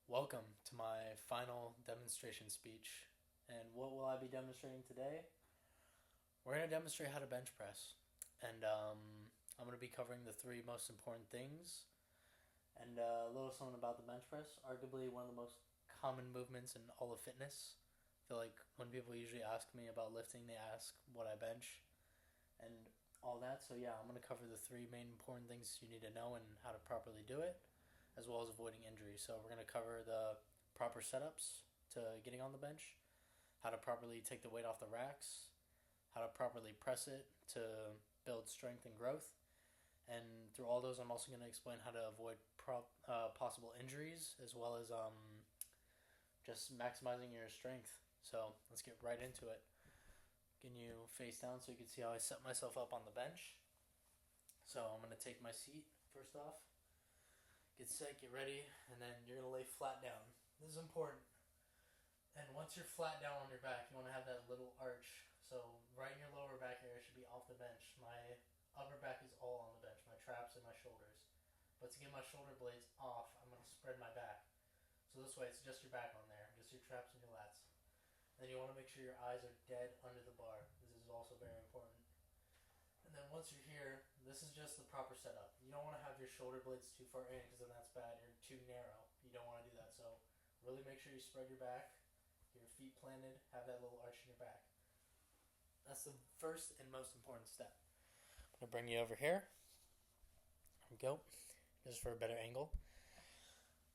Welcome to my final demonstration speech. And what will I be demonstrating today? We're going to demonstrate how to bench press. And I'm going to be covering the three most important things and a little something about the bench press. Arguably one of the most common movements in all of fitness. I feel like when people usually ask me about lifting, they ask what I bench and all that. So, yeah, I'm going to cover the three main important things you need to know and how to properly do it, as well as avoiding injury. So we're going to cover the proper setups to getting on the bench, how to properly take the weight off the racks, how to properly press it to build strength and growth. And through all those, I'm also going to explain how to avoid possible injuries, as well as just maximizing your strength. So let's get right into it. Can you face down so you can see how I set myself up on the bench? So I'm going to take my seat first off. Get set, get ready, and then you're going to lay flat down. This is important. And once you're flat down on your back, you want to have that little arch. So right in your lower back area should be off the bench. My upper back is all on the bench, my traps and my shoulders. But to get my shoulder blades off, I'm going to spread my back. So this way it's just your back on there, just your traps and your lats. And then you want to make sure your eyes are dead under the bar. This is also very important. And then once you're here, this is just the proper setup. You don't want to have your shoulder blades too far in because then that's bad. You're too narrow. You don't want to do that. So really make sure you spread your back, get your feet planted, have that little arch in your back. That's the first and most important step. I'm going to bring you over here. There we go. Just for a better angle.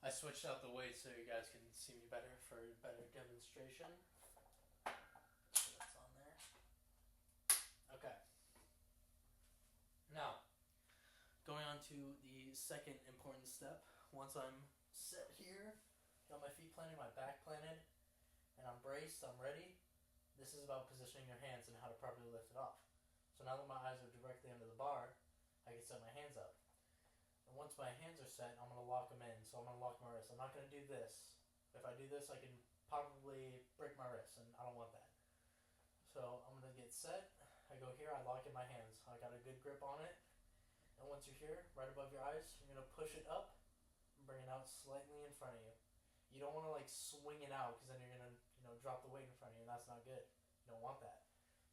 I switched out the weight so you guys can see me better for a better demonstration. So that's on there. Okay. Now, going on to the second important step. Once I'm set here, got my feet planted, my back planted, and I'm braced, I'm ready. This is about positioning your hands and how to properly lift it off. So now that my eyes are directly under the bar, I can set my hands up. And once my hands are set, I'm going to lock them in. So I'm going to lock my wrist. I'm not going to do this. If I do this, I can probably break my wrist, and I don't want that. So I'm going to get set. I go here, I lock in my hands. I got a good grip on it. And once you're here, right above your eyes, you're going to push it up and bring it out slightly in front of you. You don't want to swing it out because then you're going to drop the weight in front of you, and that's not good. You don't want that.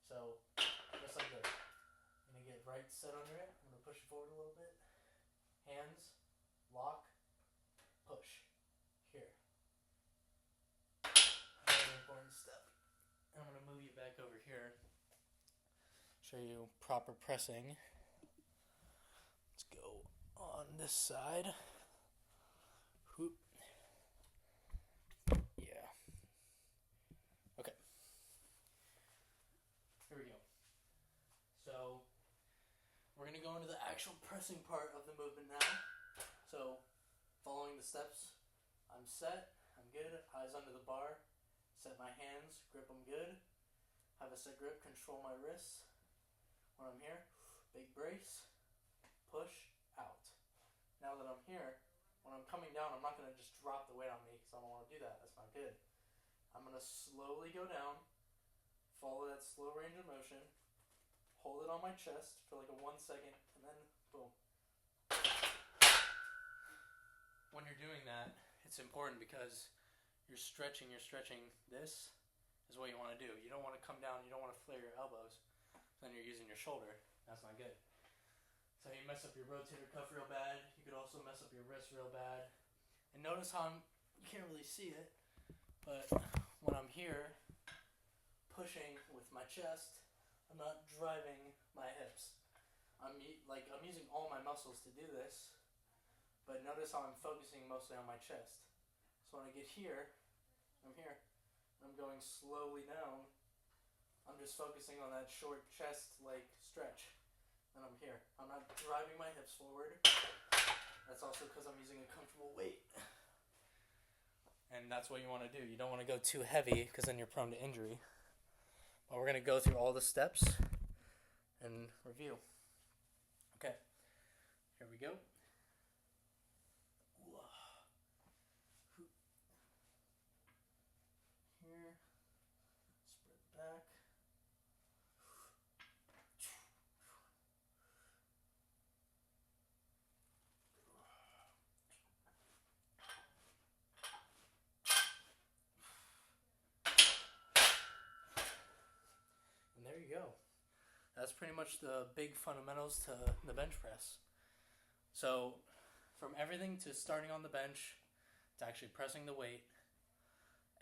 So just like this. I'm going to get right set under it. I'm going to push it forward a little bit. Hands, lock, push. Here. Very important step. And I'm going to move you back over here. Show you proper pressing. Let's go on this side. Whoop. Yeah. Okay. Here we go. So, we're going to go into the actual pressing part of the movement now. So, following the steps, I'm set, I'm good, eyes under the bar, set my hands, grip them good, have a set grip, control my wrists. When I'm here, big brace, push, out. Now that I'm here, when I'm coming down, I'm not going to just drop the weight on me because I don't want to do that. That's not good. I'm going to slowly go down, follow that slow range of motion, hold it on my chest for like a 1 second, and then boom. When you're doing that, it's important because you're stretching. This is what you want to do. You don't want to come down, you don't want to flare your elbows. Then you're using your shoulder. That's not good. So you mess up your rotator cuff real bad. You could also mess up your wrist real bad. And notice how you can't really see it, but when I'm here, pushing with my chest, I'm not driving my hips. I'm using all my muscles to do this, but notice how I'm focusing mostly on my chest. So when I get here, I'm here, and I'm going slowly down. I'm just focusing on that short chest stretch. And I'm here. I'm not driving my hips forward. That's also because I'm using a comfortable weight. And that's what you want to do. You don't want to go too heavy because then you're prone to injury. But we're going to go through all the steps and review. Okay. Here we go. Here. Spread back. you go. That's pretty much the big fundamentals to the bench press. So, from everything to starting on the bench to actually pressing the weight,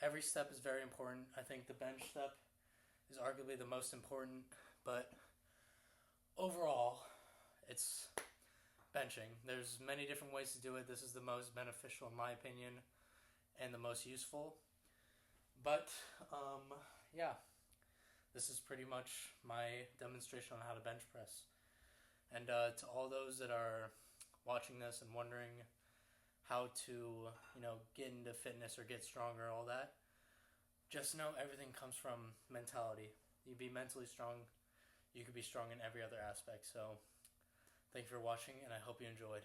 every step is very important. I think the bench step is arguably the most important, but overall, it's benching. There's many different ways to do it. This is the most beneficial in my opinion and the most useful. But, yeah, this is pretty much my demonstration on how to bench press. And to all those that are watching this and wondering how to, get into fitness or get stronger, all that, just know everything comes from mentality. You be mentally strong, you could be strong in every other aspect. So, thank you for watching, and I hope you enjoyed.